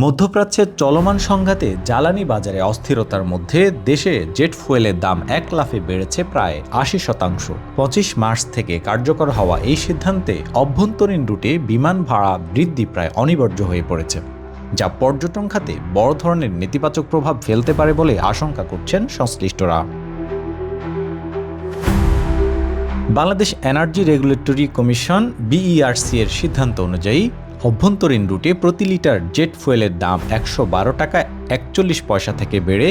মধ্যপ্রাচ্যের চলমান সংঘাতে জ্বালানি বাজারে অস্থিরতার মধ্যে দেশে জেট ফুয়েলের দাম এক লাফে বেড়েছে প্রায় ৮০%। ২৫ মার্চ থেকে কার্যকর হওয়া এই সিদ্ধান্তে অভ্যন্তরীণ রুটে বিমান ভাড়া বৃদ্ধি প্রায় অনিবার্য হয়ে পড়েছে, যা পর্যটন খাতে বড় ধরনের নেতিবাচক প্রভাব ফেলতে পারে বলে আশঙ্কা করছেন সংশ্লিষ্টরা। Bangladesh energy regulatory commission BERC এর সিদ্ধান্ত অনুযায়ী অভ্যন্তরীণ রুটে প্রতি লিটার জেট ফুয়েলের দাম ১১২ টাকা ৪১ পয়সা থেকে বেড়ে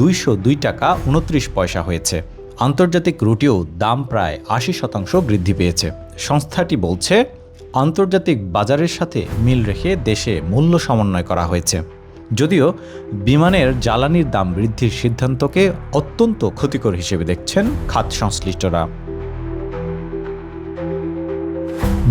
২০২ টাকা ২৯ পয়সা হয়েছে। আন্তর্জাতিক রুটেও দাম প্রায় ৮০% বৃদ্ধি পেয়েছে। সংস্থাটি বলছে, আন্তর্জাতিক বাজারের সাথে মিল রেখে দেশে মূল্য সমন্বয় করা হয়েছে। যদিও বিমানের জ্বালানির দাম বৃদ্ধির সিদ্ধান্তকে অত্যন্ত ক্ষতিকর হিসেবে দেখছেন খাত সংশ্লিষ্টরা।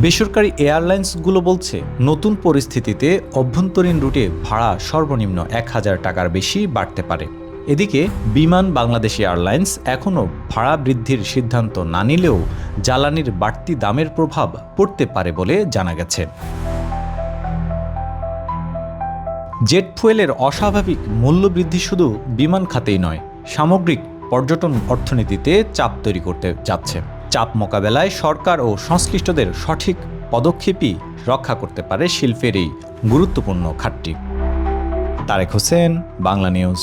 বেসরকারি এয়ারলাইন্সগুলো বলছে, নতুন পরিস্থিতিতে অভ্যন্তরীণ রুটে ভাড়া সর্বনিম্ন ১,০০০ টাকার বেশি বাড়তে পারে। এদিকে বিমান বাংলাদেশ এয়ারলাইন্স এখনও ভাড়া বৃদ্ধির সিদ্ধান্ত না নিলেও জ্বালানির বাড়তি দামের প্রভাব পড়তে পারে বলে জানা গেছে। জেট ফুয়েলের অস্বাভাবিক মূল্যবৃদ্ধি শুধু বিমান খাতেই নয়, সামগ্রিক পর্যটন অর্থনীতিতে চাপ তৈরি করতে যাচ্ছে। চাপ মোকাবেলায় সরকার ও সংশ্লিষ্টদের সঠিক পদক্ষেপই রক্ষা করতে পারে শিল্পের এই গুরুত্বপূর্ণ খাতটি। তারেক হোসেন, বাংলা নিউজ।